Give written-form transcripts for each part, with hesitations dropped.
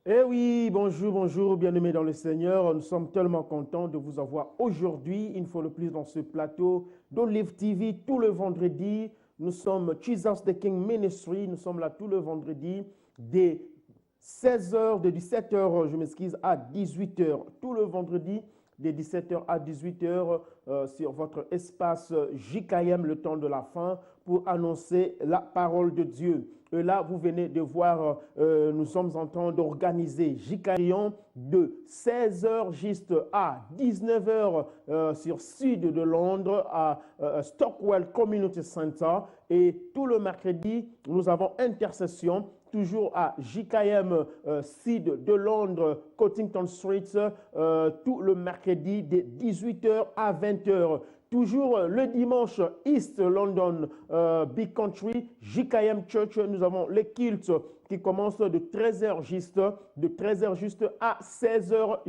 Eh oui, bonjour, bonjour, bien-aimés dans le Seigneur. Nous sommes tellement contents de vous avoir aujourd'hui, une fois de plus, dans ce plateau d'Olive TV, tout le vendredi. Nous sommes Jesus the King Ministry. Nous sommes là tout le vendredi, dès 16h, de 17h, je m'excuse, à 18h. Tout le vendredi, de 17h à 18h, sur votre espace JKM, le temps de la fin, pour annoncer la parole de Dieu. Et là, vous venez de voir, nous sommes en train d'organiser JKM de 16h juste à 19h sur sud de Londres, à Stockwell Community Center. Et tout le mercredi, nous avons intercession toujours à JKM Sud de Londres, Cottington Street, tout le mercredi de 18h à 20h. Toujours le dimanche, East London, Big Country, JKM Church, nous avons les cultes qui commencent de 13h juste, à 16h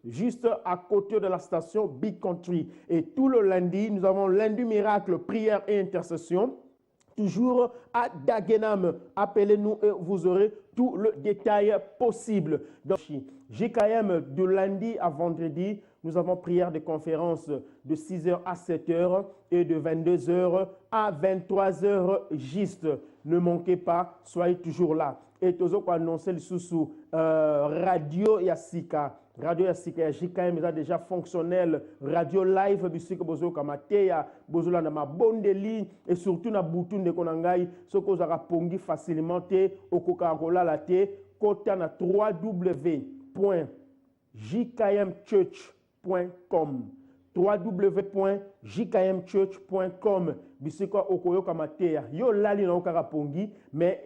juste à côté de la station Big Country. Et tout le lundi, nous avons lundi miracle, prière et intercession. Toujours à Dagenham, appelez-nous et vous aurez tout le détail possible. Donc, JKM de lundi à vendredi, nous avons prière de conférence de 6h à 7h et de 22h à 23h juste. Ne manquez pas, soyez toujours là. Et toujours pour annoncer le sous Radio Yassika. Radio Yassika JKM est déjà fonctionnel. Radio live bisika bozo kamateya bozola na mabondeli et surtout na butu ndekonangai soko zaka pongi facilement te okokarola la te kota na www.jkmchurch.com www.jkmchurch.com bisika okoyoka mateya yo lali na okaka pongi mais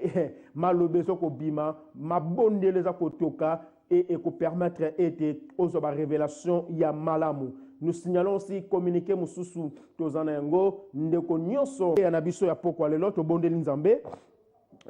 malobezo ko bima mabondele za kotoka et permettre aux révélations ya malamu. Nous signalons aussi communiquer mususu tozanango ndeko nyonso ya nabiso ya poko lelo to bondeli nzambe.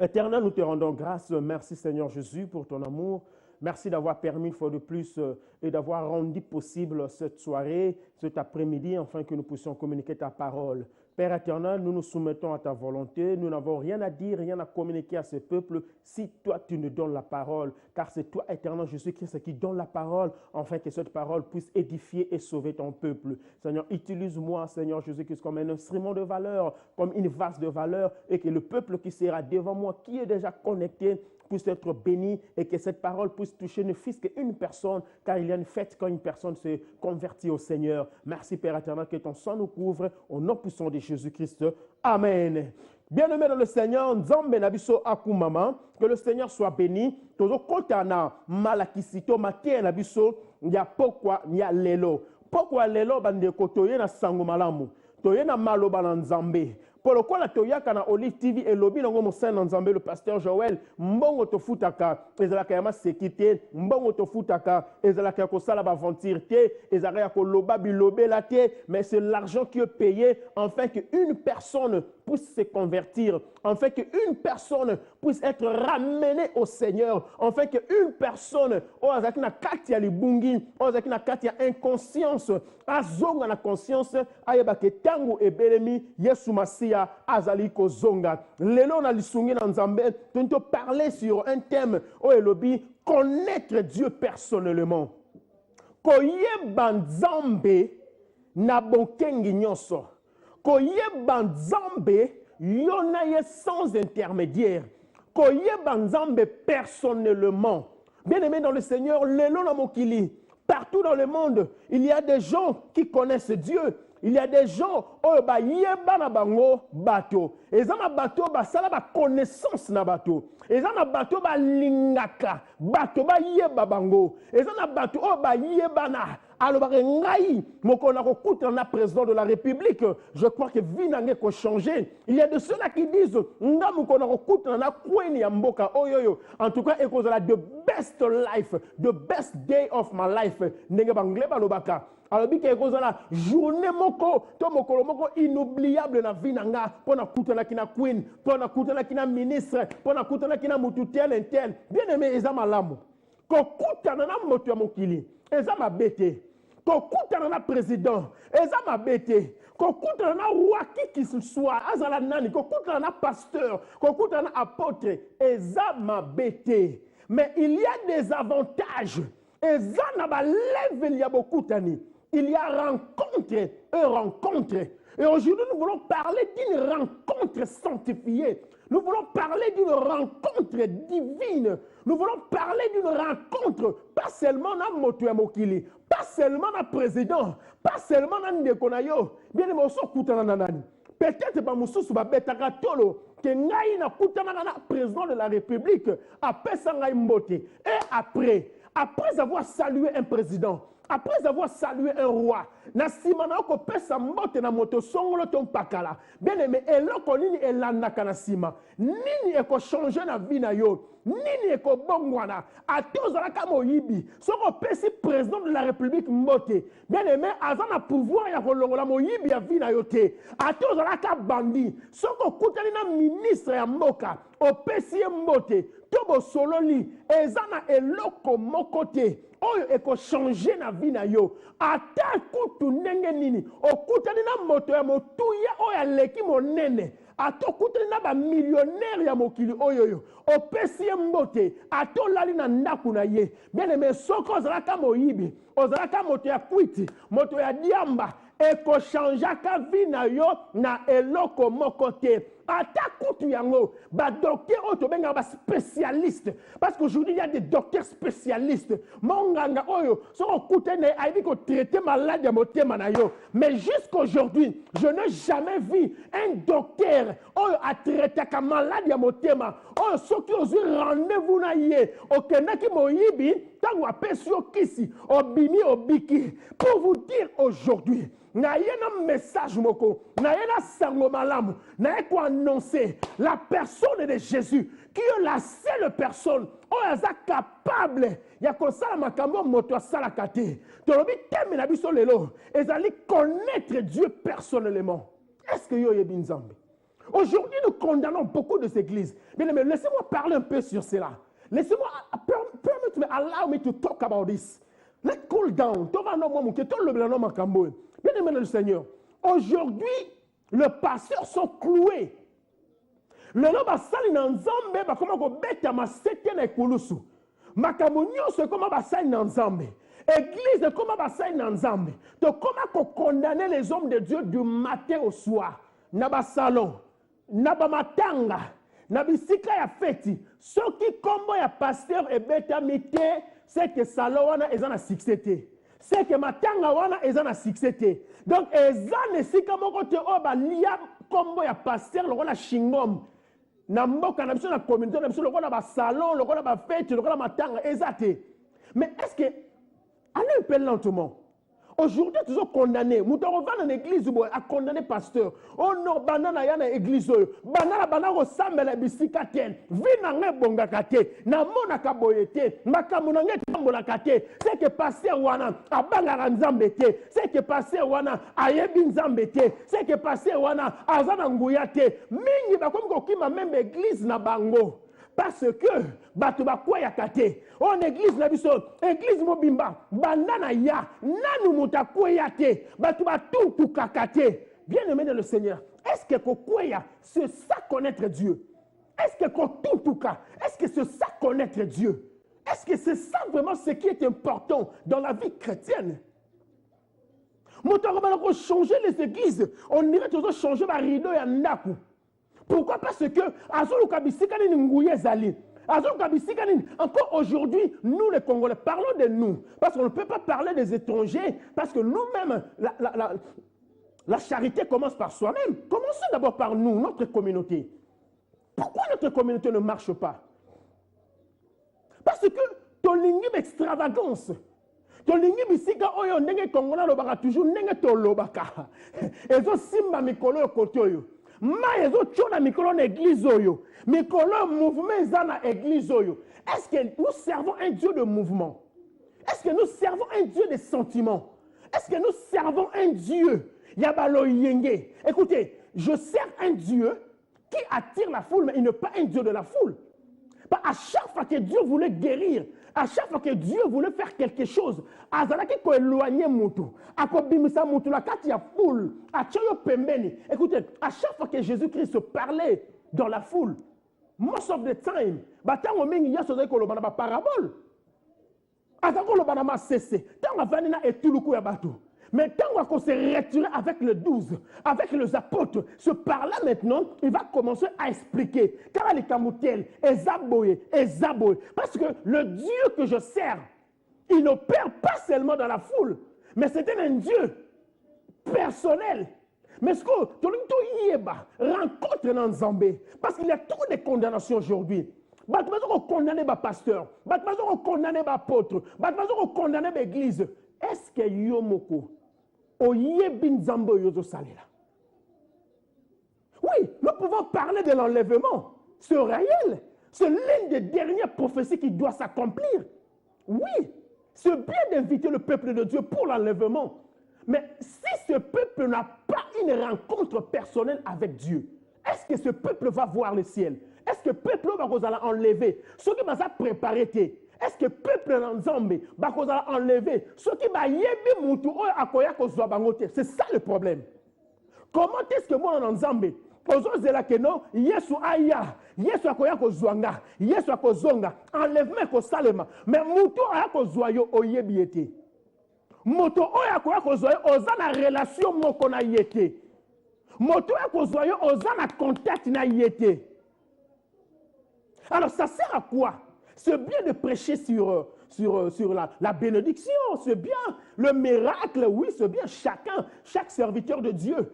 Éternel, nous te rendons grâce. Merci Seigneur Jésus pour ton amour. Merci d'avoir permis une fois de plus et d'avoir rendu possible cette soirée, cet après-midi, afin que nous puissions communiquer ta parole. Père éternel, nous nous soumettons à ta volonté. Nous n'avons rien à dire, rien à communiquer à ce peuple si toi tu nous donnes la parole. Car c'est toi, éternel Jésus-Christ, qui donne la parole, afin que cette parole puisse édifier et sauver ton peuple. Seigneur, utilise-moi, Seigneur Jésus-Christ, comme un instrument de valeur, comme une vase de valeur, et que le peuple qui sera devant moi, qui est déjà connecté, puisse être béni et que cette parole puisse toucher ne fût-ce qu'une personne, car il y a une fête quand une personne se convertit au Seigneur. Merci Père éternel, que ton sang nous couvre au nom puissant de Jésus-Christ. Amen. Bien-aimé dans le Seigneur, Nzambe Nabiso Akumama, que le Seigneur soit béni. Tozo kotana malakisito matie Nabiso, ya pokwa ya lelo. Pokwa lelo bande kotoye na sango malamu. Toye na maloba na Nzambe. Pour le coup, la toyaka na Olive TV et lobby nango mosen Nzambe le pasteur Joël mbongo to futaka ezalaka ya masekite mbongo to futaka ezalaka ya kosala ba aventure te ezalaka ya koloba bilobela te, mais c'est l'argent qui est payé afin qu'une personne puisse se convertir, afin qu'une personne puisse être ramenée au Seigneur, afin qu'une personne ozaki na kati ya libungi ozaki na kati ya inconscience azonga na conscience ayeba ke tangu ebelemi Yesu Masia azali kozonga. Lelo na lisungi na Nzambe to parler sur un thème o elobi connaître Dieu personnellement. Koyeba Nzambe na bokengi nyonso. Koyeba Nzambe yona ye sans intermédiaire. Koyeba Nzambe personnellement. Bien-aimé dans le Seigneur, lelo na mokili, partout dans le monde, il y a des gens qui connaissent Dieu. Il y a des gens qui ba yeba na bango bato. Ezana bato ba sala ba connaissance na bato. Ezana bato ba lingaka, bato ba yeba bango. Ezana bato ba yeba na alors ngai mokona ko kuta na président de la République. Je crois que vinange ko changer. Il y a de ceux-là qui disent nga mokona ko kuta na kweni ya mboka oyoyo. En tout cas, ekozala the best life, the best day of my life. Ndenge bangle balobaka. Alors, il y a une journée inoubliable dans la vie. Pour na kutana kina queen, pour na kutana kina ministre, pour na kutana kina mutu tel et tel. Bien aimé, ils ont malamu. Ko kutana na moto ya mokili, ils ont mabete. Ko kutana na président, ils ont mabete. Ko kutana na roi qui soit, azala nani, ko kutana na pasteur, ko kutana na apôtre, ils ont mabete. Mais il y a des avantages. Et ça n'a pas levé, il y a beaucoup d'années. Il y a rencontre et rencontre. Et aujourd'hui, nous voulons parler d'une rencontre sanctifiée. Nous voulons parler d'une rencontre divine. Nous voulons parler d'une rencontre, pas seulement dans Moto Mokili, pas seulement dans le président, pas seulement dans Ndekonayo. Bien aimé, peut-être pas Moussous Babetaka Tolo, que Ngaï na Koutana na président de la République, après Sangaï Mbote. Et après avoir salué un président, après avoir salué un roi, na simana ko pesa mbote na moto songolo ton pakala. Bien aimé, eloko nini elandaka na sima. Nini eko changer na vie na yo. Nini eko bongwana. Ate ozalaka moyibi. Soko pesi président de la République mbote. Bien aimé, azana pouvoir ya kolongola moyibi ya vie na yo te. Ate ozalaka bandi. Soko kutani na ministre ya mboka. Opesi mbote. Tobo sololi. Ezana eloko mokote. Oyo eko changer na vie na yo. Ata kutu ndenge nini. Okutani na moto ya motuya oya leki monene. Ato kutani na ba millionnaire ya mokili oyoyo. Opesi mbote. Ato lali na ndaku na ye. Bien aimé, soko ozalaka moyibi. Ozalaka moto ya kwiti. Moto ya diamba. Eko changeaka vie na yo na eloko mokote. Ata kutu yango, ba docteur oto benga ba spécialiste. Parce qu'aujourd'hui il y a des docteurs spécialistes. Monganga oyo, soko kutene aibi ko traiter malade ya motema na yo. Mais jusqu'aujourd'hui, je n'ai jamais vu un docteur oyo a traiter ka malade ya motema. Oyo soki ozu rendez-vous na ye, okenaki moyibi, tango apesi yo kisi, obimi obiki. Pour vous dire aujourd'hui, na un message moko, na un sango malamu, na quoi annoncer la personne de Jésus, qui est la seule personne où elle est capable, il y a comme ça makambo moto sala kate. Tolobi teme na biso lelo, ils allaient connaître Dieu personnellement. Est-ce que yo yebi nzambe? Aujourd'hui, nous condamnons beaucoup de ces églises. Bien aimé, laissez-moi parler un peu sur cela. Laissez-moi, allow me to talk about this. Let's cool down. Bien aimé le Seigneur, aujourd'hui, les pasteurs sont cloués. Le nom basali na nzambe ba koma ko beta masete na ekulusu. Makamunyo se koma basali na nzambe. Église koma basali na nzambe. To koma ko condamner les hommes de Dieu du matin au soir. Na ba salon, na ba matanga, na bisika ya feti. Soki kombo ya pasteur e beta mite, c'est que salon wana ezana succès. C'est que matanga wana ezana succès. Donc ezane sika moko te oba lia kombo ya pasteur lokola shingom. Na mboka na biso na communauté na biso lokola ba salon, lokola ba fête, lokola matanga ezate. Mais est-ce que allez un peu lentement. Aujourd'hui, tu es condamné. Moutaro va dans l'église à condamner pasteur. Oh non, banana ya na église. Banana ressemble à la bicyclette. Vina nge bonga kate. Na mona kaboyete. Makamuna nge tambola kate. C'est que pasteur wana abanga nzambete. C'est que pasteur wana ayebi nzambete. C'est que pasteur wana azana nguyate. Mingi bakomi kokima même église na bango. Parce que bato bakwa ya kate on église na biso église mobimba bandana ya nanu mutakwa ya te bato batutu kakate. Bien aimé dans le Seigneur, est-ce que kokweya c'est ça connaître Dieu? Est-ce que kotutuka, est-ce que c'est ça connaître Dieu? Est-ce que c'est ça vraiment ce qui est important dans la vie chrétienne? Moutaro va changer les églises, on irait toujours changer ma rideau et ndaku. Pourquoi? Parce que encore aujourd'hui, nous les Congolais, parlons de nous. Parce qu'on ne peut pas parler des étrangers. Parce que nous-mêmes, la charité commence par soi-même. Commençons d'abord par nous, notre communauté. Pourquoi notre communauté ne marche pas? Parce que ton ligne extravagance. Ton ligne bisika oyo ndenge Congolais lobaka toujours ndenge to lobaka. Ezo simba mikolo kotoyo. Ma ezo tchona mikolo na église oyo. Mikolo mouvement zana église oyo. Est-ce que nous servons un Dieu de mouvement? Est-ce que nous servons un Dieu de sentiments? Est-ce que nous servons un Dieu Yabalo Yenge? Écoutez, je sers un Dieu qui attire la foule, mais il n'est pas un Dieu de la foule. À chaque fois que Dieu voulait guérir, à chaque fois que Dieu voulait faire quelque chose, azalaki ko éloigner mutu, akobimisa mutu la kati ya foule, a tchoyo pembeni. Écoutez, à chaque fois que Jésus-Christ parlait dans la foule, most of the time, batango mingi yesu azali koloba na baparabole azali koloba na masese ntango avandi na etuluku ya bato. Mais tant qu'on se retire avec les 12, avec les apôtres, ce par-là maintenant, il va commencer à expliquer. Car les camoutel, Ezaboye. Parce que le Dieu que je sers, il n'opère pas seulement dans la foule, mais c'est un Dieu personnel. Mais ce que tu rencontre dans Zambé, parce qu'il y a trop de condamnations aujourd'hui. Batmazo condamné les pasteurs, Batmazo condamné les apôtres, Batmazo condamné l'église. Est-ce que Yomoko Oyebi Nzambo Yozo Salela? Oui, nous pouvons parler de l'enlèvement. C'est réel. C'est l'une des dernières prophéties qui doit s'accomplir. Oui, c'est bien d'inviter le peuple de Dieu pour l'enlèvement. Mais si ce peuple n'a pas une rencontre personnelle avec Dieu, est-ce que ce peuple va voir le ciel? Est-ce que le peuple va enlever? Ce qui va se préparer, est-ce que le peuple Nzambe va enlever? Ce qui va yebi mutu oyo akoya kozwa bango te. C'est ça le problème. Comment est-ce que moi en Nzambe ozozela que non Yesu aya, Yesu akoya kozwanga, Yesu akozonga, enlèvement kosalema, mais mutu aya kozwa yo oyebi ete. Moto oyo akoya kozwa yo oza na relation moko na yete. Moto oyo kozwa yo oza na contact na yete. Alors ça sert à quoi? C'est bien de prêcher sur la bénédiction, c'est bien le miracle, oui, c'est bien chaque serviteur de Dieu.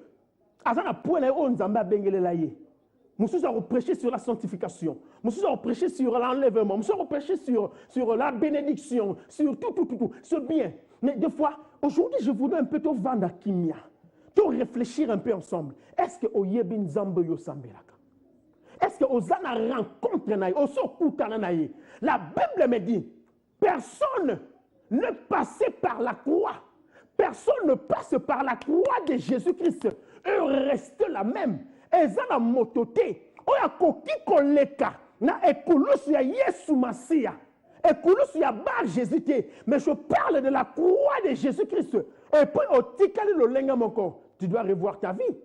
Nous avons prêché sur la sanctification, nous avons prêché sur l'enlèvement, nous avons prêché sur la bénédiction, sur tout, c'est bien. Mais des fois, aujourd'hui, je voudrais un peu te vendre à Kimia, te réfléchir un peu ensemble. Est-ce que Oyebi Nzambe yo sambelaka? Est-ce que Ozana rencontre naïe, Osokutana naïe? La Bible me dit, personne ne passait par la croix. Personne ne passe par la croix de Jésus-Christ. Et reste la même. Ezana mototé. Oya koki koleka. Na ekulusu ya Yesu Masia. Ekulusu ya bar Jésus. Mais je parle de la croix de Jésus-Christ. Et puis au tikali lo lenga moko. Tu dois revoir ta vie.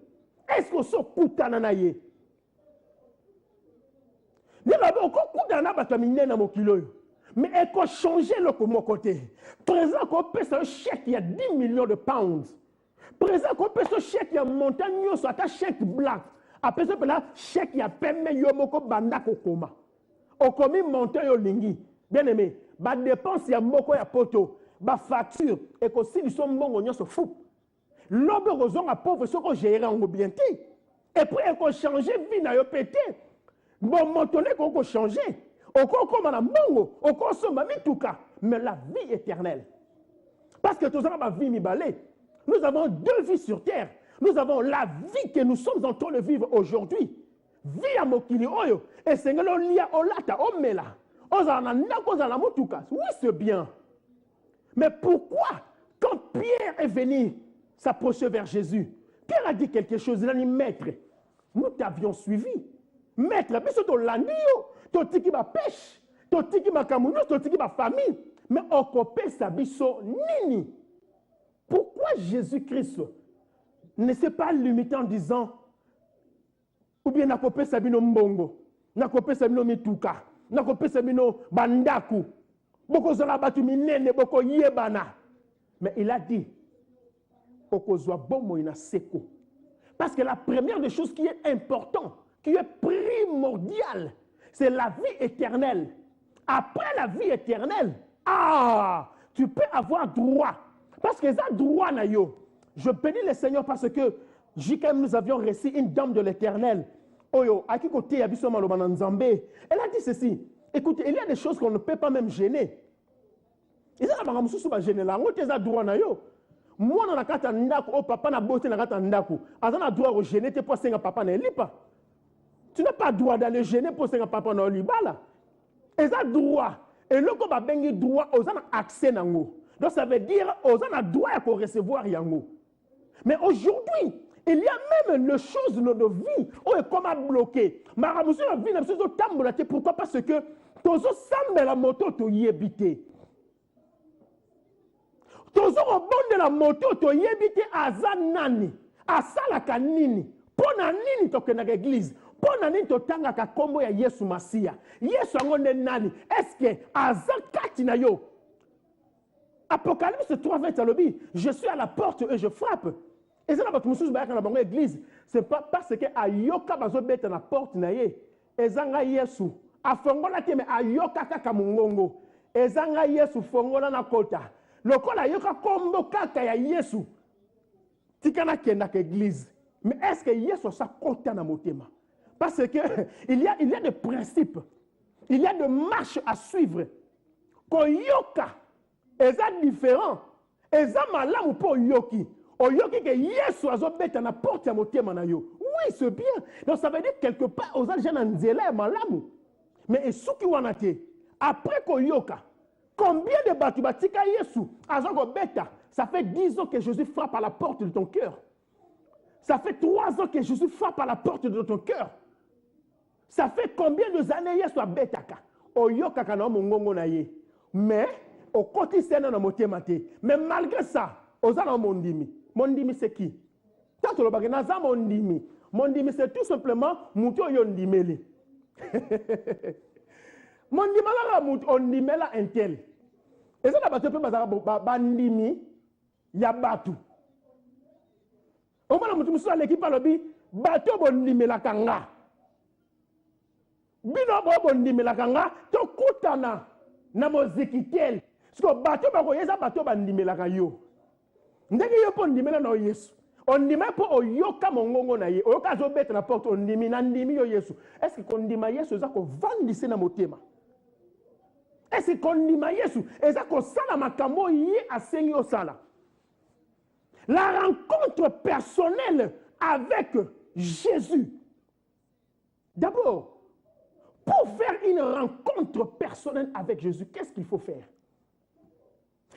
Est-ce que Osokutana naïe? Mais elle peut changer le côté. Présent qu'on peut un chèque, il y a 10 millions de pounds. Présent qu'on peut ce chèque, il y a montagne, soit un chèque black. Après ça, chèque, il y a permis yomoko banda kokoma. Au commis montagne lingi. Bien aimé, ba dépense, il y a moko ya poto, ba facture, et que si nous sommes bons, on se fout. L'homme raison à pauvre, ce qu'on gère en bien. Et puis, elle peut changer vie, n'a pas pété. Bon, maintenant qu'on peut changer, on peut comme à la mongo, on consomme tout cas, mais la vie éternelle. Parce que tout ça, ma vie mi balai. Nous avons deux vies sur terre. Nous avons la vie que nous sommes en train de vivre aujourd'hui. Vie à Mokili Oyo. Et c'est que l'on lia olata omela. Oui, c'est bien. Mais pourquoi, quand Pierre est venu s'approcher vers Jésus, Pierre a dit quelque chose, il a dit, maître, nous t'avions suivi. Maître, mais c'est ton landio, ton tiki ma pêche, ton tiki ma kamouno, ton tiki ma famille. Mais on copie sa biso nini. Pourquoi Jésus-Christ ne s'est pas limité en disant, ou bien n'a copé sa bino mbongo, n'a copé sa bino mituka, n'a copé sa bino bandaku, boko zola batu minene, boko yebana. Mais il a dit, oko zoa bomo ina seko. Parce que la première des choses qui est importante, qui est primordiale, c'est la vie éternelle. Après la vie éternelle, tu peux avoir droit. Parce que ça, droit, je bénis le Seigneur parce que nous avions reçu une dame de l'éternel. Elle a dit ceci. Écoutez, il y a des choses qu'on ne peut pas même gêner. Et ça, on va gêner là. On a droit. Moi, on a kata ndako, oh papa na boté na kata ndako. Azan a droit au gêner, t'es pas senga papa na lipa. Tu n'as pas droit d'aller gêner pour senga papa na liba là. Et ça droit. Et le ko ba bengi droit aux an accès nango. Donc ça veut dire aux an a droit à recevoir yango. Mais aujourd'hui, il y a même les choses de notre vie où est comme à bloquer. Maramusu la vie n'a pas de tambourate. Pourquoi? Parce que tozo sambe la moto to yebité. Tozo obonde la moto to yebité aza nani, asala kanini, pona nini toke na église, Pona nini totanga ka kombo ya Yesu Masia. Yesu angonde nani. Est-ce que azakati na yo? Apocalypse 3, 20 alobi, je suis à la porte et je frappe. Et ça n'a pas tout dans la bonne église. C'est pas parce que ayoka bazo beta na porte na ye. Ezanga Yesu. Afongola te me ayoka kaka mungongo. Ezanga Yesu fongola na kota. Lokola ayoka kombo kaka ya Yesu. Tikana kenda ke église. Mais est-ce que Yesu sa kota na motema? Parce que il y a des principes. Il y a des marches à suivre. Koyoka eza différent. Eza malamu po yoki. Oyoki que Yesu azobeta na porte ya motema na yo. Oui, c'est bien. Donc ça veut dire quelque part aux gens nzela malamu. Mais esuki wana te. Après koyoka, combien de batu batika Yesu azoko beta? Ça fait 10 ans que Jésus frappe à la porte de ton cœur. Ça fait 3 ans que Jésus frappe à la porte de ton cœur. Ça fait combien de années Yesu abetaka? Oyoka kana mongongo na ye. Mais au quotidien na motema te. Mais malgré ça, ozana mondimi. Mondimi c'est qui? Tant le bagay naza mondimi. Mondimi c'est tout simplement muto yo ndimeli. Mondima la muto ondimela intel. Et ça na bato pe bazara bandimi ya batu. Omana mutu musu l'équipe alobi bato bondimela kanga. Bino bondimela kanga to kutana na mozikitel. Parce que bato bako yeza bato bandimela yo. Ndenge yo po ndimela na Yesu. Ondima po oyoka mongongo na ye. Oyoka zo bete na porte ondimi na ndimi yo Yesu. Est-ce que kondima Yesu za ko vandise na motema? Est-ce que kondima Yesu eza ko sala makambo ye asengi o sala? La rencontre personnelle avec Jésus. D'abord, pour faire une rencontre personnelle avec Jésus, qu'est-ce qu'il faut faire?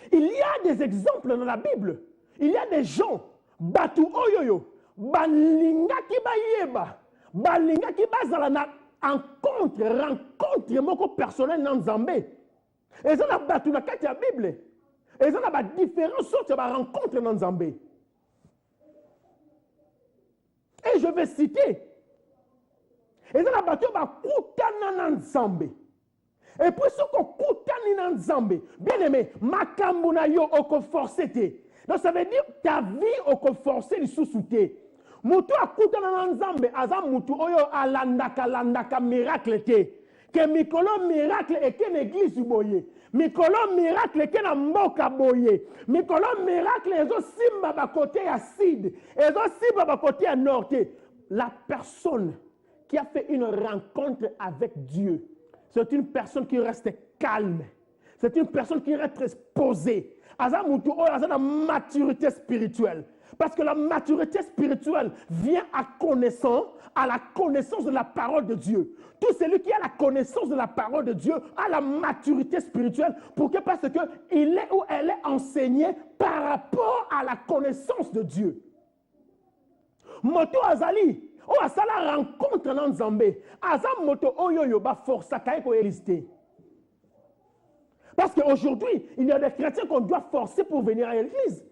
Il y a des exemples dans la Bible. Il y a des gens, batu oyoyo, balinga ki bayeba, balinga ki bazala na rencontre moko personnelle dans Nzambe. Et ça na batu na kati ya Bible. Et ça na ba différentes sortes de rencontres dans Nzambe. Et je vais citer. Et ça na batu ba kutana na Nzambe. Et puis ce qu'on kutani na Nzambe, bien aimé, makambo na yo oko forcé te. Donc ça veut dire ta vie oko forcé li sous-souté. Mutu akutana na Nzambe, aza mutu oyo alandaka miracle te. Que mikolo miracle eke na église boye. Mikolo miracle eke na mboka boye. Mikolo miracle ezo simba ba côté ya sud, ezo simba ba côté ya nord te. La personne qui a fait une rencontre avec Dieu, c'est une personne qui reste calme. C'est une personne qui reste posée. Aza mutu oyo aza na maturité spirituelle. Parce que la maturité spirituelle vient à la connaissance de la parole de Dieu. Tout celui qui a la connaissance de la parole de Dieu a la maturité spirituelle. Pourquoi? Parce qu'il est ou elle est enseignée par rapport à la connaissance de Dieu. Moto azali, o asala rencontre dans Nzambe. Aza moto oyo ba force kaye ko élisté. Parce qu'aujourd'hui, il y a des chrétiens qu'on doit forcer pour venir à l'église.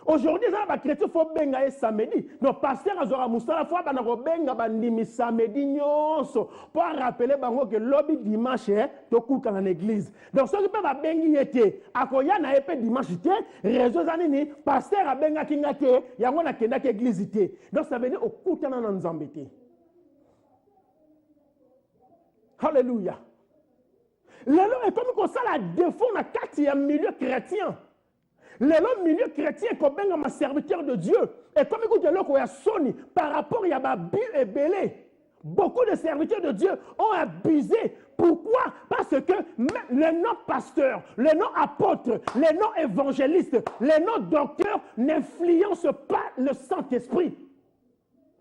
Aujourd'hui, les chrétiens il faut benga samedi. Donc, pasteur Azora Moussa, la fois, il faut benga bandimi samedi nyonso pour rappeler bango que lobby dimanche, to kuka dans l'église. Donc, ceux qui peuvent bengi yete, akoya na epé dimanche te, réseau zanini, pasteur a benga kingate, yango na kenda ke église te. Donc, ça veut dire au kuka na nzambe te. Alléluia. Lelo est comme ça la défaut na kati ya milieu chrétien. Le milieu chrétien comme un serviteur de Dieu. Et comme écoute le Sony par rapport à Babu et Belé. Beaucoup de serviteurs de Dieu ont abusé. Pourquoi? Parce que les non-pasteurs, les non-apôtres, les non-évangélistes, les non-docteurs n'influencent pas le Saint-Esprit.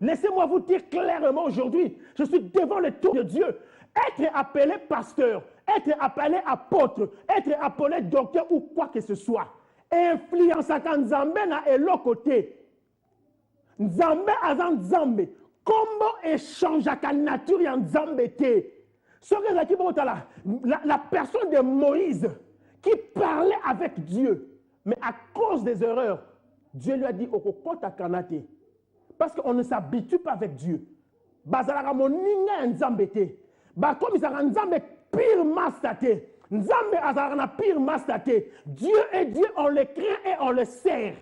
Laissez-moi vous dire clairement aujourd'hui, je suis devant le tour de Dieu. Être appelé pasteur, être appelé apôtre, être appelé docteur ou quoi que ce soit, influence à Nzambe na elo côté. Nzambe azan Nzambe. Comment échange à la nature en Nzambe te? La personne de Moïse qui parlait avec Dieu, mais à cause des erreurs, Dieu lui a dit au compte à Kanate. Parce qu'on ne s'habitue pas avec Dieu. bazalaka moninga ya nzambe te bakomisaka nzambe pire master te nzambe azalaka na pire master te. Dieu est Dieu, on le craint et on le sert.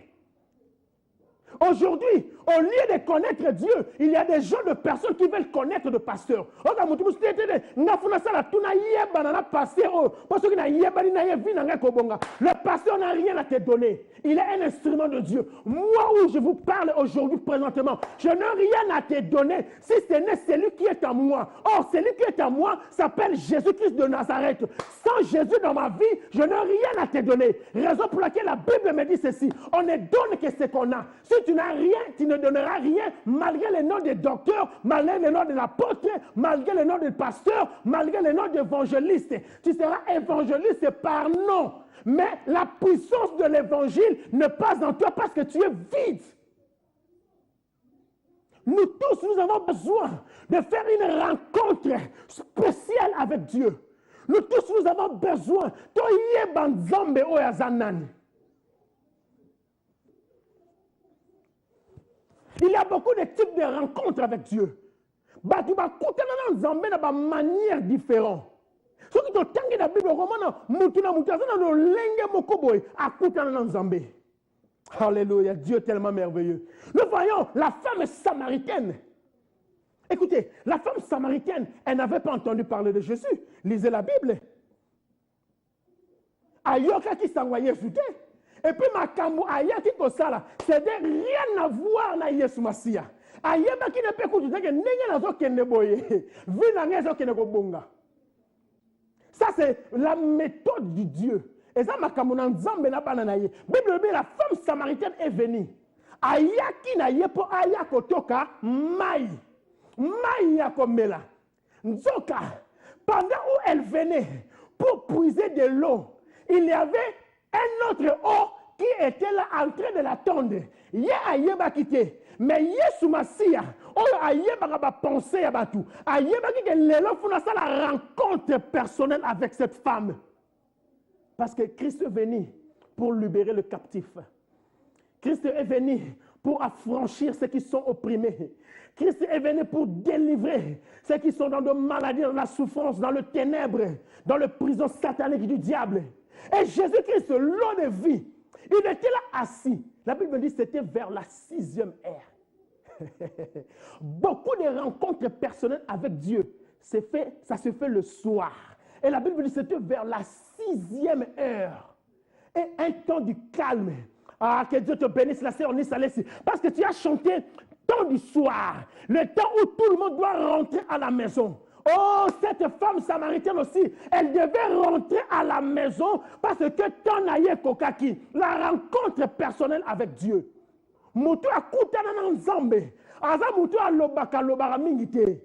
Aujourd'hui, au lieu de connaître Dieu, il y a des gens, de personnes qui veulent connaître le pasteur. Le pasteur n'a rien à te donner. Il est un instrument de Dieu. Moi, où je vous parle aujourd'hui, présentement, je n'ai rien à te donner si ce n'est celui qui est en moi. Or, celui qui est en moi s'appelle Jésus-Christ de Nazareth. Sans Jésus dans ma vie, je n'ai rien à te donner. Raison pour laquelle la Bible me dit ceci. On ne donne que ce qu'on a. Si tu n'as rien, tu ne donneras rien, malgré le nom des docteurs, malgré le nom de l'apôtre, malgré le nom du pasteur, malgré le nom d'évangéliste. Tu seras évangéliste par nom. Mais la puissance de l'évangile n'est pas en toi parce que tu es vide. Nous tous, nous avons besoin de faire une rencontre spéciale avec Dieu. Nous tous, nous avons besoin. Il y a beaucoup de types de rencontres avec Dieu. Tu vas écouter de manière différente. Ce qui te la Bible, alléluia, Dieu est tellement merveilleux. Nous voyons la femme samaritaine. Écoutez, la femme samaritaine, elle n'avait pas entendu parler de Jésus. Lisez la Bible. Ayoka qui s'envoyait souté. Et puis makambo ayaki kosala, c'est de rien à voir na Yesu Masia. Ayeba qui ne peut écouter que ndenge nazo kende boye. Vu na ngezo kende ko bonga. Ça c'est la méthode du Dieu. Et ça makambo na nzambe na bana na ye. Bible dit la femme samaritaine est venue. Ayaki na ye po ayako toka mai. Mai ya komela. Nzoka, pendant où elle venait pour puiser de l'eau, il y avait un autre eau qui était là en train de l'attendre. Ye ayeba kite. Mais Yesu Masia, ayeba ba penser ya batu. Ayeba ki lelo funa sa la rencontre personnelle avec cette femme. Parce que Christ est venu pour libérer le captif. Christ est venu pour affranchir ceux qui sont opprimés. Christ est venu pour délivrer ceux qui sont dans de maladies, dans la souffrance, dans le ténèbre, dans le prison satanique du diable. Et Jésus-Christ, l'eau de vie, il était là assis. La Bible dit que c'était vers la 6e heure. Beaucoup de rencontres personnelles avec Dieu, ça se fait le soir. Et la Bible dit que c'était vers la 6e heure. Et un temps du calme. Ah, que Dieu te bénisse, la sœur Nice Alessi. Parce que tu as chanté temps du soir. Le temps où tout le monde doit rentrer à la maison. Oh, cette femme samaritaine aussi, elle devait rentrer à la maison parce que ton aïe kokaki, la rencontre personnelle avec Dieu. Mutu akutana na nzambe, aza mutu alobaka lobaka mingite.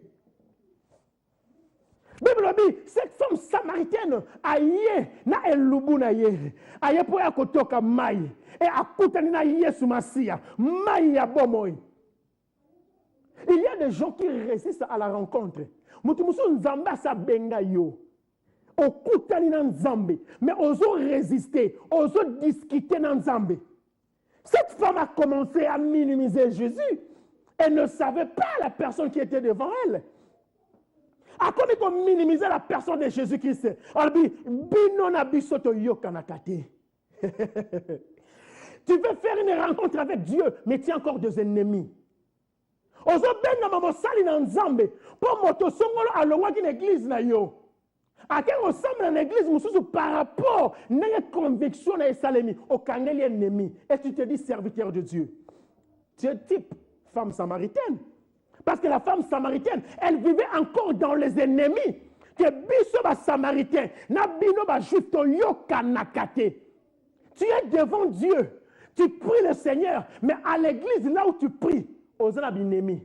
Bible dit, cette femme samaritaine aïe na elubu na ye, aïe po ya kotoka mai, et akutani na Yesu Masia, mai ya bomoy. Il y a des gens qui résistent à la rencontre. Mutumuso nzamba sa benga yo. Okutani na nzambe. Mais oso résister, oso discuter na nzambe. Cette femme a commencé à minimiser Jésus. Elle ne savait pas la personne qui était devant elle. A comme il minimiser la personne de Jésus-Christ. Elle dit, binona bisoto yo kanakate. Tu veux faire une rencontre avec Dieu, mais tu as encore des ennemis. Ozo benga mamo sali na nzambe po moto songolo alongwa ki l'église na yo. Ake ressemble à l'église mususu par rapport à conviction na esalemi okangeli ennemi et tu te dis serviteur de Dieu. Tu es type femme samaritaine. Parce que la femme samaritaine, elle vivait encore dans les ennemis. Que biso ba samaritain na bino ba justo yo kanakate. Tu es devant Dieu. Tu pries le Seigneur, mais à l'église là où tu pries ozana binemi.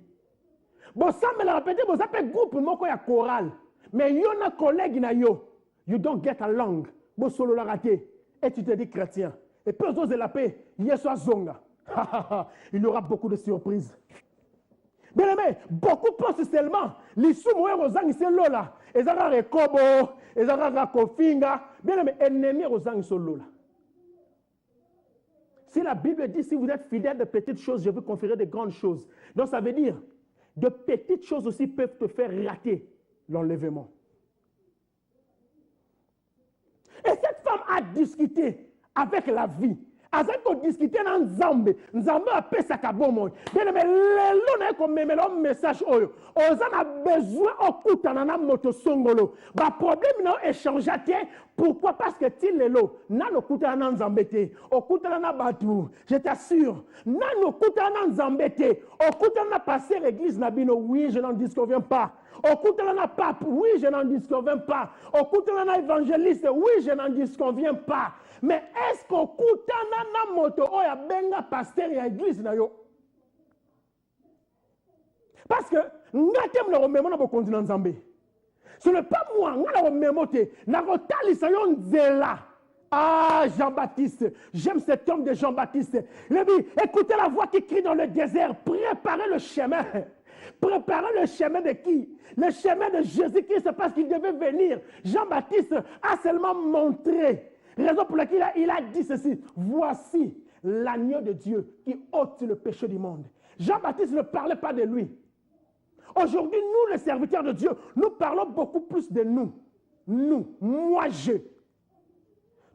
Bon ça me l'a répété, bon ça peut groupe moko ya choral. Mais yo na collègue na yo, you don't get along. Bon solo la raté et tu te dis chrétien. Et puis aux de la paix, yeso zonga. Il y aura beaucoup de surprises. Bien aimé, beaucoup pensent seulement l'issue moyen ozangi c'est lola. Ezara rekobo, ezara rakofinga. Bien aimé, ennemi ozangi c'est lola. Si la Bible dit, si vous êtes fidèle de petites choses, je vous confierai de grandes choses. Donc ça veut dire, de petites choses aussi peuvent te faire rater l'enlèvement. Et cette femme a discuté avec la vie. Avec qu'on discutait dans Nzambe, Nzambe a fait sa kabomo. Bien mais lelo na ko memelo message oyo. Oza na besoin okutana na moto songolo. Ba problème na échanger té. Pourquoi? Parce que ti lelo na no kutana na Nzambe té. Okutana na batu. Je t'assure, na no kutana na Nzambe té. Okutana na passer l'église na bino. Oui, je n'en disconviens pas. Okutana na pape. Oui, je n'en disconviens pas. Okutana na évangéliste. Oui, je n'en disconviens pas. Mais est-ce qu'on kutana na moto oya benga pasteur ya église na yo? Parce que ngatem na rememo na bokonzi na Nzambe. Ce n'est pas moi, nga na rememo te, na kotalisa yo nzela. Ah, Jean-Baptiste, j'aime cet homme de Jean-Baptiste. Il dit, écoutez la voix qui crie dans le désert, préparez le chemin. Préparez le chemin de qui? Le chemin de Jésus-Christ, parce qu'il devait venir. Jean-Baptiste a seulement montré. Raison pour laquelle il a dit ceci. Voici l'agneau de Dieu qui ôte le péché du monde. Jean-Baptiste ne parlait pas de lui. Aujourd'hui, nous, les serviteurs de Dieu, nous parlons beaucoup plus de nous. Nous, moi, je.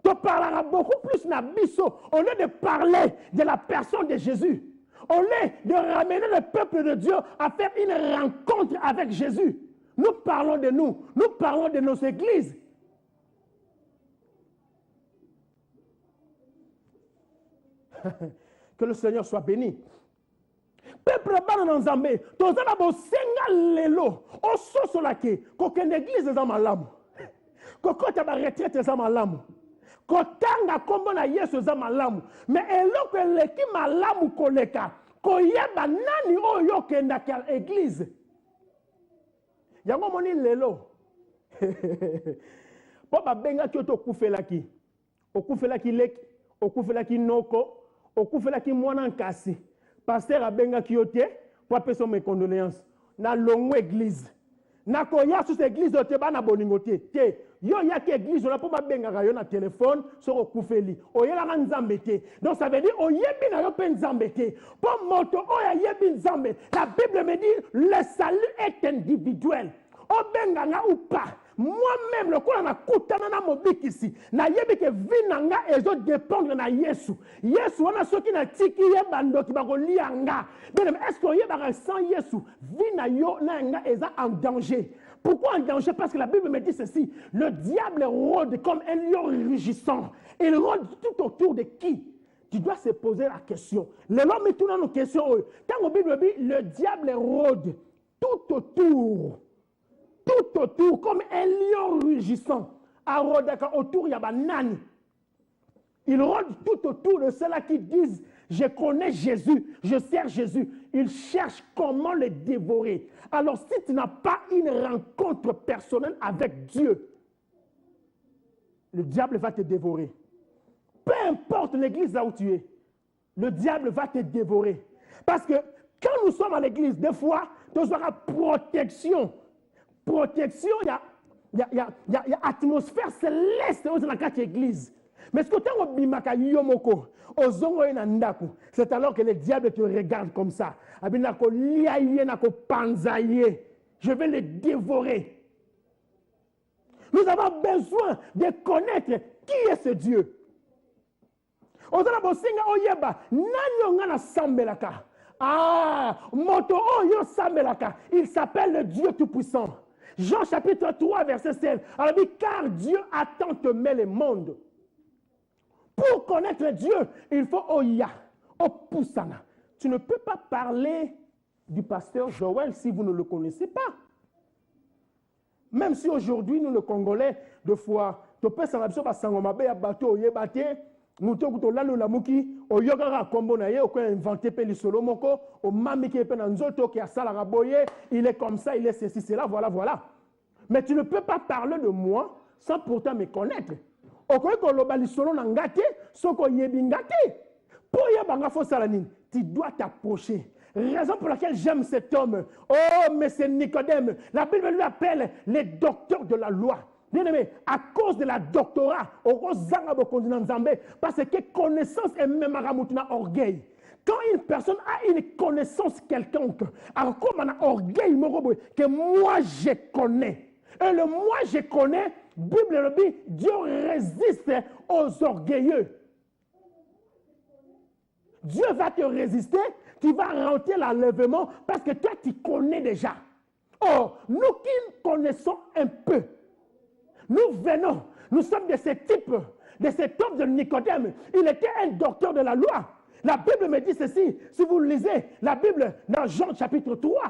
Tu parleras beaucoup plus Nabiso au lieu de parler de la personne de Jésus. Au lieu de ramener le peuple de Dieu à faire une rencontre avec Jésus. Nous parlons de nous. Nous parlons de nos églises. Que le Seigneur soit béni. Peuple bana na Nzambe, toza na bosenga lelo, ososo lake, kokende église za malamu. Kokota ba retraite za malamu. Kotanga kombo na Yesu za malamu. Mais eloko eleki malamu koleka, koyeba nani oyo kenda ka église. Yango moni lelo. Po ba benga kyoto kufelaki. Okufelaki leki, okufelaki noko. Okufelaki mwana nkasi. Pasteur abenga kiote pour appeler mes condoléances. Na longo église. Na koya sous église ote ba na bolingo te. Te yo ya ki église on a pas benga rayon na téléphone sur okufeli. Oyela na Nzambe te. Donc ça veut dire oyebi na yo pe Nzambe te. Pour moto oya yebi Nzambe. La Bible me dit le salut est individuel. Obenga nga ou pas. Moi-même, le coup, on a koutana na mobiki ici. Na yebi ke vinanga ezo dépendre na Yesu. Yesu, on a ceux qui na tiki yebando ki bako lianga. Mais est-ce qu'on yeba sans Yesu? Vina yo na nga eza en danger. Pourquoi en danger? Parce que la Bible me dit ceci. Le diable rôde comme un lion rugissant. Il rôde tout autour de qui? Tu dois se poser la question. Les hommes met tout dans nos questions. Quand la Bible dit, le diable rôde tout autour. Tout autour, comme un lion rugissant. Autour, il y a banane. Il rôde tout autour de ceux-là qui disent, je connais Jésus, je sers Jésus. Ils cherchent comment le dévorer. Alors, si tu n'as pas une rencontre personnelle avec Dieu, le diable va te dévorer. Peu importe l'église là où tu es, le diable va te dévorer. Parce que quand nous sommes à l'église, des fois, tu auras protection. Protection, il y a atmosphère céleste dans la carte église. Mais ce que tu as c'est alors que le diable te regarde comme ça. Je vais le dévorer. Nous avons besoin de connaître qui est ce Dieu. Ah, il s'appelle le Dieu Tout-Puissant. Jean chapitre 3, verset 16. Alors dit, car Dieu a tant aimé le monde. Pour connaître Dieu, il faut Oya, Opusana. Tu ne peux pas parler du pasteur Joël si vous ne le connaissez pas. Même si aujourd'hui, nous, le Congolais, de fois, tu peux s'en absorber à Sangomabe, à bateau, Yebate, nous te goûtons là, la mouki, au yogara combo naye, au coin inventé peli solo moko, au mami qui est penanzoto, qui a salaraboye, il est comme ça, il est ceci, c'est là, voilà, voilà. Mais tu ne peux pas parler de moi sans pourtant me connaître. Au coin qu'on l'obali solo n'angate, soko yebingate. Pour yabanga fo salanine, tu dois t'approcher. Raison pour laquelle j'aime cet homme. Oh, mais c'est Nicodème. La Bible lui appelle les docteurs de la loi. Bien aimé, à cause de la doctorat, parce que connaissance est même à orgueil. Quand une personne a une connaissance quelconque, alors comme on a orgueil, que moi je connais. Et le moi je connais, Bible le dit, Dieu résiste aux orgueilleux. Dieu va te résister, tu vas rentrer l'enlèvement parce que toi tu connais déjà. Or, nous qui connaissons un peu, nous venons, nous sommes de ce type, de cet homme de Nicodème. Il était un docteur de la loi. La Bible me dit ceci, si vous lisez la Bible dans Jean chapitre 3,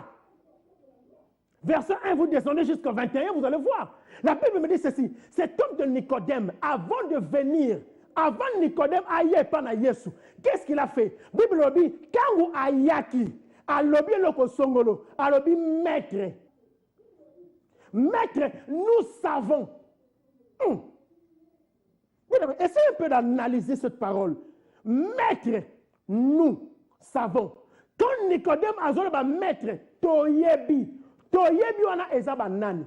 verset 1, vous descendez jusqu'au 21, vous allez voir. La Bible me dit ceci, cet homme de Nicodème, avant de venir, avant Nicodème aïe pas na Yesu, qu'est-ce qu'il a fait? Bible me dit, quand vous ayaki, alobi loko songolo, alobi maître. Maître, nous savons. Essayez un peu d'analyser cette parole. Maître, nous savons. Quand Nicodème a dit maître, toyebi wana ezaba nani.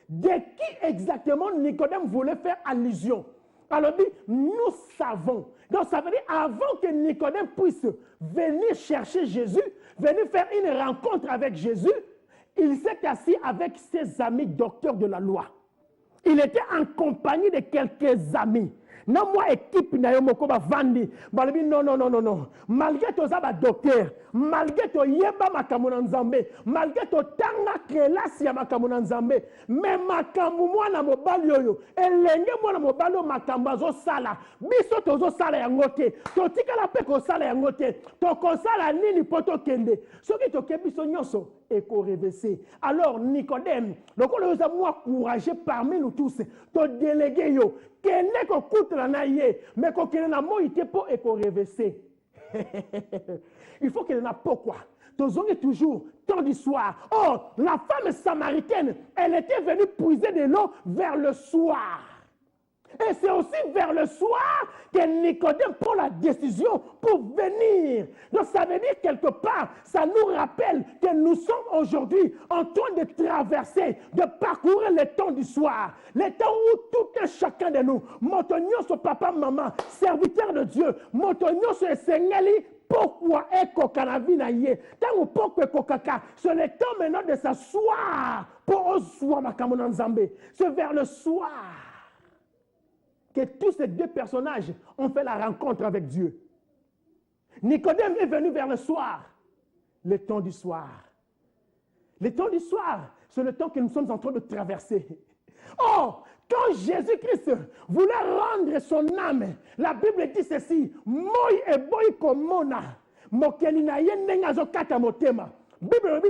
De qui exactement Nicodème voulait faire allusion? Alors dit, nous savons. Donc ça veut dire, avant que Nicodème puisse venir chercher Jésus, venir faire une rencontre avec Jésus, il s'est assis avec ses amis docteurs de la loi. Il était en compagnie de quelques amis. Non, moi, équipe, non. Malgré tout ça, docteur, malgré tout yeba makamu nzambe, malgré tout tanga kelasi ya makamu nzambe, mais makamu mwana mobali yoyo, elenge mwana mobali makamu azo sala, biso tozo sala yango te, totikala pe ko sala yango te, toko sala nini poto kende, soki toke biso nyonso eko reverser. Alors Nicodème, donc on a moi courageux parmi nous tous, to délégué yo, kende ko kutla na ye, mais ko kende na mo ite po eko reverser. Il faut qu'il y en a pourquoi. Toujours, temps du soir. Oh, la femme samaritaine, elle était venue puiser de l'eau vers le soir. Et c'est aussi vers le soir que Nicodème prend la décision pour venir. Donc ça veut dire quelque part, ça nous rappelle que nous sommes aujourd'hui en train de traverser, de parcourir le temps du soir. Le temps où tout un chacun de nous, motonio son papa, maman, serviteur de Dieu, motonio son Seigneur, pourquoi est-ce que c'est le temps maintenant de s'asseoir pour soi ma Zambé. C'est vers le soir que tous ces deux personnages ont fait la rencontre avec Dieu. Nicodème est venu vers le soir, le temps du soir. Le temps du soir, c'est le temps que nous sommes en train de traverser. Oh, quand Jésus-Christ voulait rendre son âme, la Bible dit ceci, moi et boy komona, mokelina yenengazo kata motema. Bible dit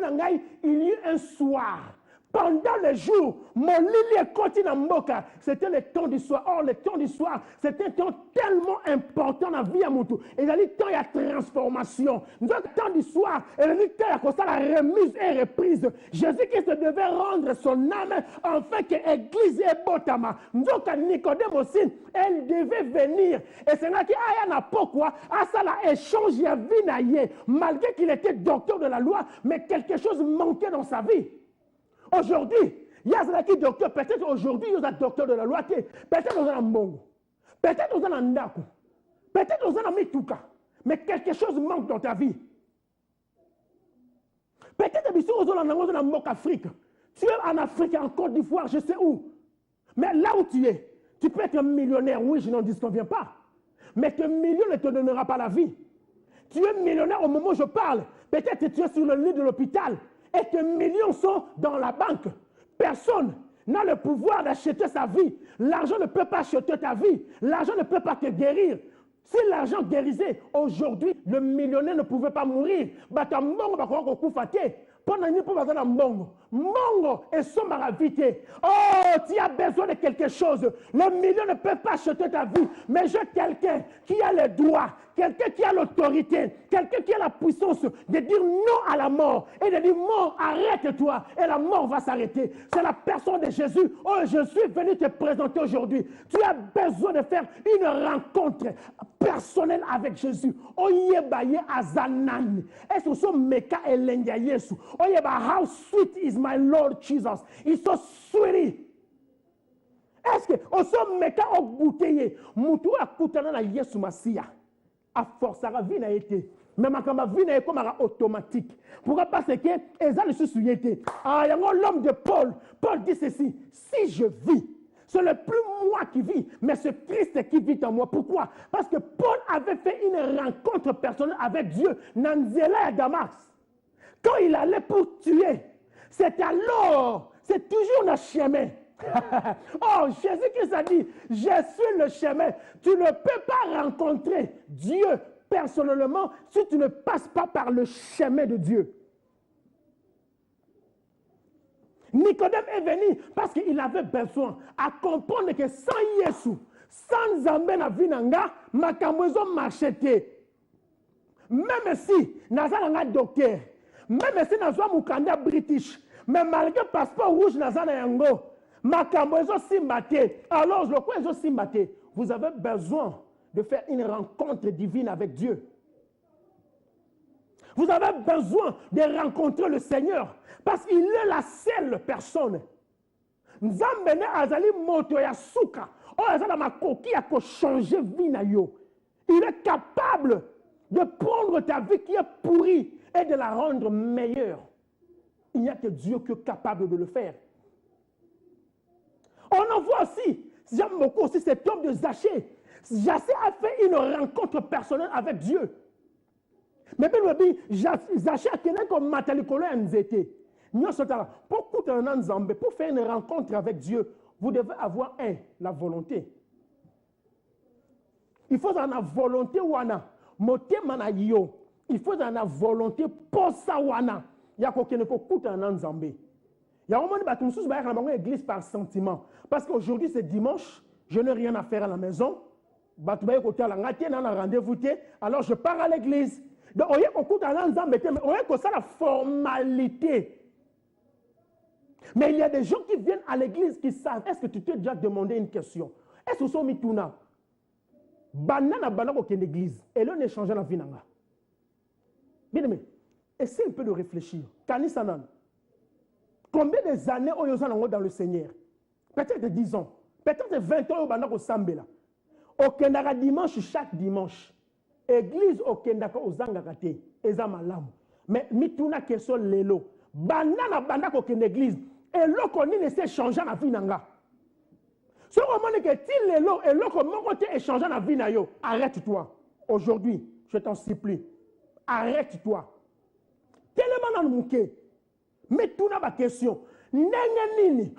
il y eut un soir. Pendant le jour, mon lili continue à mboka. C'était le temps du soir. Or, le temps du soir, c'était un temps tellement important dans la vie à Moutou. Et il y a le temps de transformation. Nous avons le temps du soir. Et il y a le temps de la remise et reprise. Jésus-Christ devait rendre son âme afin que l'église est botama. Nous avons Nicodème aussi, elle devait venir. Et c'est là qu'il y a pourquoi. À ça, là, échange, il y a vie, malgré qu'il était docteur de la loi, mais quelque chose manquait dans sa vie. Aujourd'hui, il y a des docteurs, peut-être aujourd'hui, il y a des docteurs de la loi, peut-être il y a un mbongo, peut-être il y a un ndako, peut-être il y a un mituka, mais quelque chose manque dans ta vie. Peut-être que tu es en Afrique, tu es en Afrique, en Côte d'Ivoire, je sais où. Mais là où tu es, tu peux être un millionnaire, oui, je n'en disconviens pas. Mais ce million ne te donnera pas la vie. Tu es millionnaire au moment où je parle. Peut-être que tu es sur le lit de l'hôpital. Et que millions sont dans la banque. Personne n'a le pouvoir d'acheter sa vie. L'argent ne peut pas acheter ta vie. L'argent ne peut pas te guérir. Si l'argent guérissait, aujourd'hui, le millionnaire ne pouvait pas mourir. Pendant une fois, Mongo et son maravité. Oh, tu as besoin de quelque chose. Le million ne peut pas acheter ta vie. Mais j'ai quelqu'un qui a le droit, quelqu'un qui a l'autorité, quelqu'un qui a la puissance de dire non à la mort et de dire mort, arrête-toi et la mort va s'arrêter. C'est la personne de Jésus. Oh, je suis venu te présenter aujourd'hui. Tu as besoin de faire une rencontre personnelle avec Jésus. Oh, yebaye azanan. Est-ce que ce meka elenga Yesu? Oh, yeba, how sweet is my Lord Jesus. It's so sweet. Est-ce que, au son meka au bouteille, moutou a koutana na Yesu Masia. a forcé la vie n'a été. Mais ma vie n'a comme automatique. Pourquoi? Parce que Eza ne se souvient pas. Ah, l'homme de Paul. Paul dit ceci. Si je vis, ce n'est plus moi qui vis, mais c'est Christ qui vit en moi. Pourquoi? Parce que Paul avait fait une rencontre personnelle avec Dieu. Nanzela et Damas. Quand il allait pour tuer, c'est alors, c'est toujours le chemin. Oh, Jésus-Christ a dit, je suis le chemin. Tu ne peux pas rencontrer Dieu personnellement si tu ne passes pas par le chemin de Dieu. Nicodème est venu parce qu'il avait besoin à comprendre que sans Jésus, sans Zambé na vinanga, makamwezo marchete. Même si nazala docteur, même si nazwa mukanda british, mais malgré passeport rouge nazala yango, makamwezo simbate. Alors le quoi simbate, vous avez besoin de faire une rencontre divine avec Dieu. Vous avez besoin de rencontrer le Seigneur parce qu'il est la seule personne. Nzambene azali moto ya suka. Oh, azala makoki a changer vie na yo. Il est capable de prendre ta vie qui est pourrie et de la rendre meilleure. Il n'y a que Dieu qui est capable de le faire. On en voit aussi, j'aime beaucoup aussi cet homme de Zachée. Zachée a fait une rencontre personnelle avec Dieu. Mais Zachée a tenu comme Matalikolo et Nzete. Pour faire une rencontre avec Dieu, vous devez avoir la volonté. Il faut avoir la volonté wana. Il faut avoir la volonté pour ça wana. Il y a quelqu'un qui écoute un Nzambé. Il y a un moment où nous sommes dans l'église par sentiment. Parce qu'aujourd'hui c'est dimanche, je n'ai rien à faire à la maison. Alors je pars à l'église. Donc, on écoute un Nzambé, on écoute ça la formalité. Mais il y a des gens qui viennent à l'église qui savent. Est-ce que tu t'es déjà demandé une question? Est-ce que vous sommes mituna? Banana banana au l'église. Et là, on échange la vie. Bien aimé, essaie un peu de réfléchir. Kanisanan. Combien des années on est dans le Seigneur? Peut-être 10 ans. Peut-être 20 ans au Sambela. Au Kendara dimanche, chaque dimanche. Église au Kendaka au Zangakate. Eza malam. Mais mituna question lelo. Banana banana au l'église. Et là, on ne sait changer la vie. Si on dit que tu es là, et là, on peut échanger la vie. Arrête-toi. Aujourd'hui, je t'en supplie. Arrête-toi. Tellement dans le mouquet. Mais tout n'a pas question. Nini.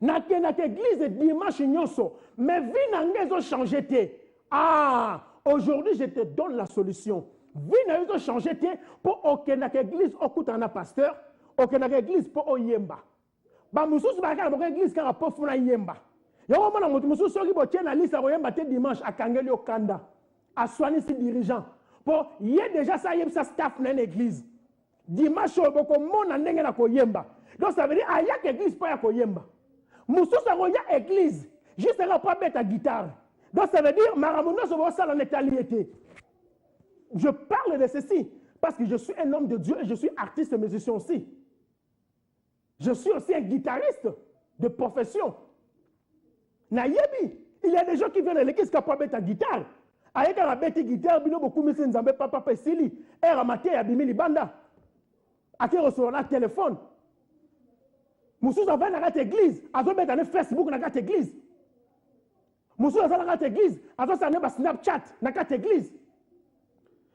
N'a église dimanche nyoso. Mais vie n'a changé. Ah, aujourd'hui, je te donne la solution. Vie n'a changé pour aucune église, aucun pasteur, aucune église pour Oyemba. Ba mususu ba kala boko église kala po funa yemba. Yo mona mutu mususu soki bo tiena liste ko yemba te dimanche akangeli okanda. Aswani si dirigeant. Pour y a déjà ça yemba staff na église. Dimanche boko mona ndenge na ko yemba. Donc ça veut dire aya que église pas ya ko yemba. Mususu ko ya église juste là pas mettre ta guitare. Donc ça veut dire maramono so bo sala netaliété. Je parle de ceci parce que je suis un homme de Dieu et je suis artiste et musicien aussi. Je suis aussi un guitariste de profession. Nayebi, il y a des gens qui viennent à l'église qui peuvent mettre ta guitare. Avec la bête guitare, bino beaucoup mais c'est nzambe papa pesili. Et ramate abimi libanda. Ake recevoir un téléphone. Moussous va dans la église, azo mettre dans Facebook dans la église. Moussous va dans la église, azo ça na Snapchat dans la église.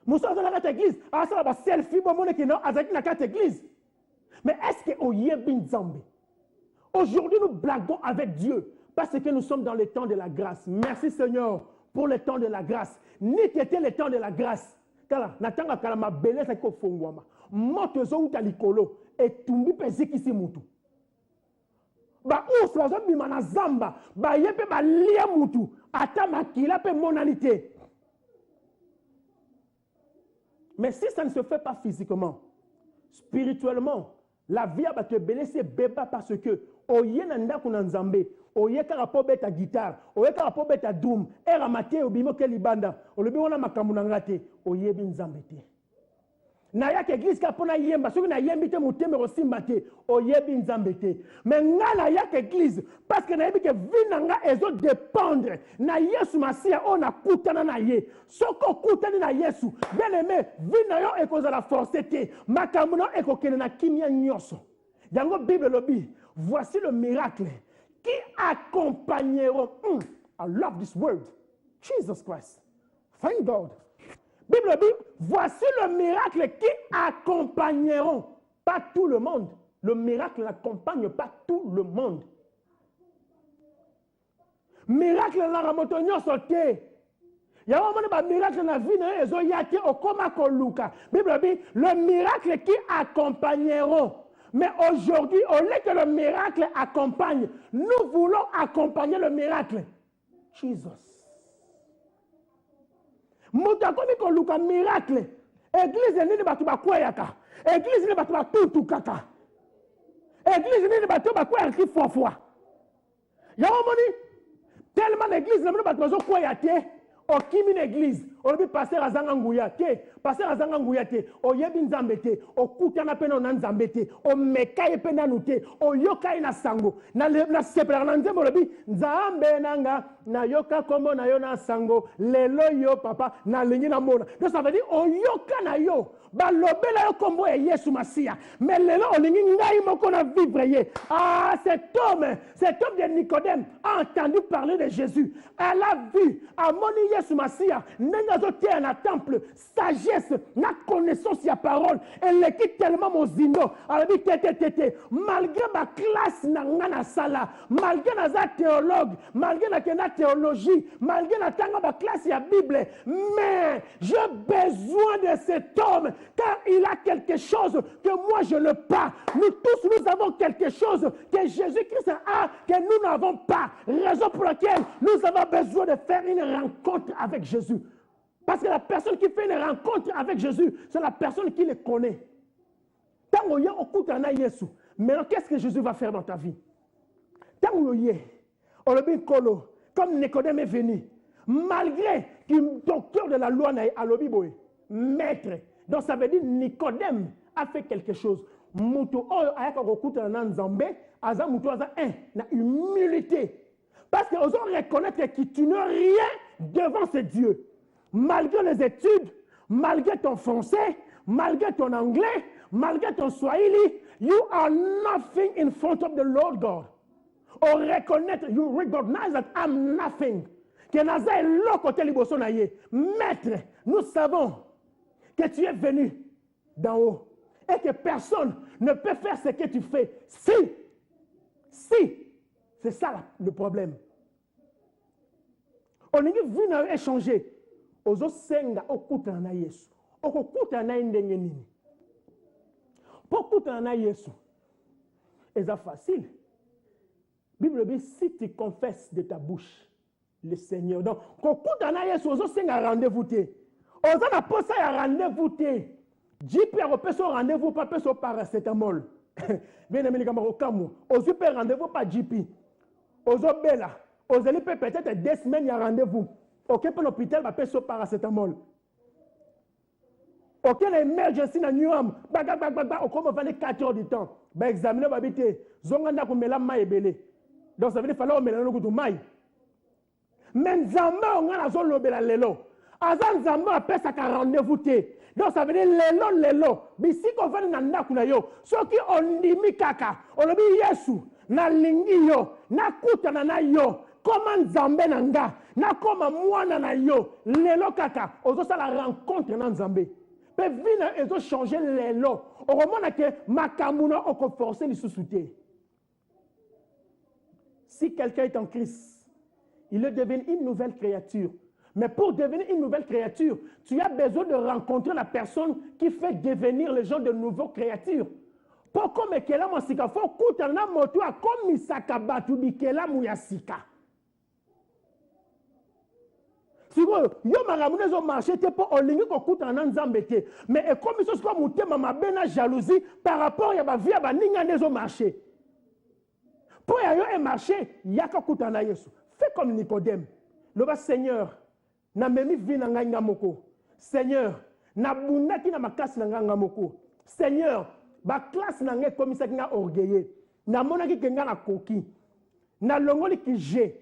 Moussous va dans la église, azo ça ba selfie bon mon que non avec dans la église. Mais est-ce que Oyebi Nzambe? Aujourd'hui, nous blaguons avec Dieu parce que nous sommes dans le temps de la grâce. Merci Seigneur pour le temps de la grâce. Ni qu'était le temps de la grâce. Kala, natanga kala ma beleza ko fongwama. Moto zo uta likolo et tumbi pesi kisi mutu. Ba ouswa zo bimana zamba, ba yepe ba lia mutu, ata makila pe monalité. Mais si ça ne se fait pas physiquement, spirituellement, la vie va te blesser béba parce que oye nanda kuna nzambe oye kara po beta guitare oye kara po beta doom era mate obimo ke libanda olobi wana makambu na ngate oye bi nzambe te na ya église ka pona yemba soki na yembi te muteme rosimba te oyebi nzambe te mais nga na ya église parce que na yebi ke vie na nga ezo dépendre na Yesu Masia o na kutana na ye soko kutani na Yesu bien aimé vie na yo ekozala forcé te makambo na ekokende na kimia nyonso yango Bible lobi voici le miracle qui accompagneront I love this word Jesus Christ thank God Bible dit, voici le miracle qui accompagneront, pas tout le monde. Le miracle n'accompagne pas tout le monde. Miracle na ramotonyo sauté. Il y a un miracle dans la vie, Bible dit, le miracle qui accompagneront. Mais aujourd'hui, au lieu que le miracle accompagne, nous voulons accompagner le miracle. Jesus. Mutakomi ko luka miracle. Église ni batu bakweyaka. Église ni batu batutu kaka. Église ni batu bakweyaka ki fofwa. Ya omoni tellement l'église na batu bazo kweyate. O kimi l'église, o bi passer azanga nguya te, passer azanga nguya te, o yebi nzambe te, o kutana pena na nzambe te, o mekaye pena nute, o yoka ina sango, na sepela na nzembo lobi nzambe nanga na yoka kombo na yo na sango, lelo yo papa na lingi na mona. Donc ça veut dire o yoka na yo, ba lobela yo kombo e Yesu Masia, mais lelo o lingi ngai moko na vivre ye. Ah cet homme de Nicodème a entendu parler de Jésus. Elle a vu, a moni Yesu Masia, nengazote na temple, sagesse, na connaissance ya parole, elle quitte tellement mon zindo, elle dit tete, malgré ma classe na sala, malgré na théologue, malgré na théologie, malgré na tanga ma classe ya Bible, mais j'ai besoin de cet homme, car il a quelque chose que moi je n'ai pas. Nous tous, nous avons quelque chose que Jésus-Christ a, que nous n'avons pas. Raison pour laquelle nous avons besoin de faire une rencontre avec Jésus. Parce que la personne qui fait une rencontre avec Jésus, c'est la personne qui le connaît. Tant que tu as Jésus, maintenant qu'est-ce que Jésus va faire dans ta vie? Tant que tu comme Nicodème est venu, malgré que le docteur de la loi n'a pas le maître, donc ça veut dire Nicodème a fait quelque chose. Muto aya ko kuta na nzambe aza muto aza na humilité parce que os reconnaître que tu n'es rien devant ce Dieu malgré les études, malgré ton français, malgré ton anglais, malgré ton swahili, you are nothing in front of the Lord God. Or reconnaître, you recognize that I'm nothing. Que naza lo côté liboso na ye maître, nous savons que tu es venu d'en haut et que personne ne peut faire ce que tu fais. Si, c'est ça le problème. On est venu échanger. Ozo senga okuta na Yesu. Okuta na ndenge nini. Pour kuta na Yesu. C'est facile. Bible dit si tu confesses de ta bouche le Seigneur. Donc, okuta na Yesu ozo senga rendez-vous te. Ozo na posa ya rendez-vous te. JP a repéré son rendez-vous, pas son paracétamol. Bien aimé, les camarades, au super rendez-vous, pas JP. Aux Bella, aux élites, peut-être 2 semaines, il y a rendez-vous. Ok, pour l'hôpital, va payer son paracétamol. Ok, l'émergence dans New York, on va 4 heures du temps. Bah, examiner, va habiter. Zonganda, qu'on met la maille belé. Donc, ça veut dire qu'il faut mettre le coup de maille. Mais Zamba, on a la zone de la lelo. Azan Zamba, appelle ça rendez-vous. Donc ça veut dire lelo. Bisi ko vani na ndaku na yo. Soki ondimi kaka, olobi Yesu na lingi yo, na kutana na yo. Koma Nzambe na nga, na koma mwana na yo. Lelo kaka, ozo sa la rencontre na Nzambe. Pe vina ezo changer lelo. Oromona ke makamuna oko forcer lisusu te. Si quelqu'un est en Christ, il est devenu une nouvelle créature. Mais pour devenir une nouvelle créature, tu as besoin de rencontrer la personne qui fait devenir les gens de nouvelles créatures. Pour comme Kela Mosika, il faut que tu moto comme Misaka Batu Bikela Muyasika. Si vous yo maramunezo zo marché te pour olingi ko kuta na nzambe te. Mais comme ça soit monté mama bena jalousie par rapport ya ba vie ba ninga nezo marché. Pour ya yo e marché, ya ko kuta na Yesu. Fais comme Nicodème. Le Seigneur, na memi vi na ngai moko. Seigneur, na bundaki na makasi na nganga moko. Seigneur, ba classe na nge komisaki nga orgueilleux. Na monaki kenga na koki. Na longoli ki je.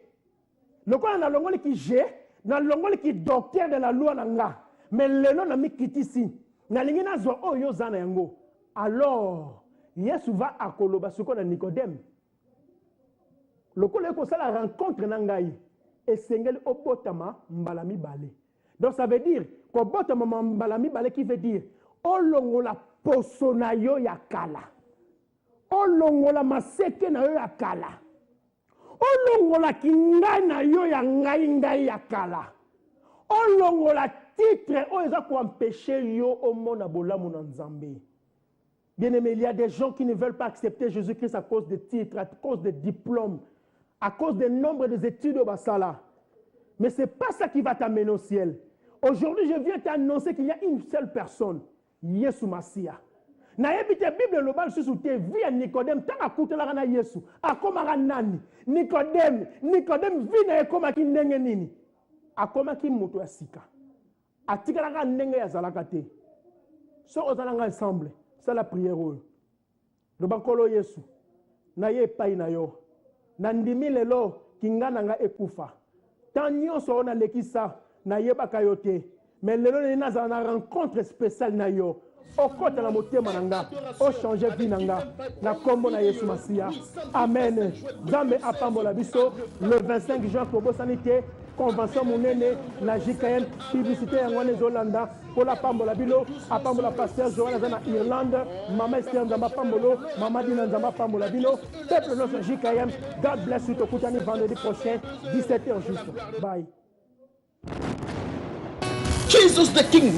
Lokola na longoli ki je, na longoli ki docteur de la loi na nga. Mais lelo na mi kitisi. Na lingi na zo oyo zana yango. Alors, Yesu va akoloba suko na Nicodème. Lokola ko sala rencontre na ngai. Esengeli obotama mbala mibale. Donc ça veut dire ko botama mbala mibale qui veut dire olongola poso na yo ya kala. Olongola maseke na yo ya kala. Olongola kingai na yo ya ngai ya kala. Olongola titre o eza ko empêcher yo au mona bolamu na Nzambe. Bien-aimé, il y a des gens qui ne veulent pas accepter Jésus-Christ à cause de titres, à cause de diplômes, à cause du nombre des études au Basala. Mais ce n'est pas ça qui va t'amener au ciel. Aujourd'hui, je viens t'annoncer qu'il y a une seule personne, Yesu Masia. Na ebite Bible le bal sous te via Nicodème tant à coûter la na Yesu. A komara nani? Nicodème vi na ekoma ki ndenge nini? A koma ki moto ya sika. A tikala ka ndenge ya zalaka te. So ozalanga ensemble. C'est la prière. Le bankolo Yesu. Na ye pai na yo. Na ndimi lelo kinga nanga ekufa. Tanyo so na lekisa na ye bakayote. Mais lelo ni na za na rencontre spéciale na yo. Okota na motema nanga. O changer vie nanga. Na kombo na Yesu Masia. Amen. Zambe apambola biso le 25 juin pour sanité. Convention monene la JKM publicité en wane Zolanda pour la pambola bilo a pambola pasteur Joël na Irlande mama Esther Nzamba pambolo mama Dina Nzamba pambola bilo peuple notre JKM. God bless you to kutani vendredi prochain 17h juste. Bye. Jesus the King.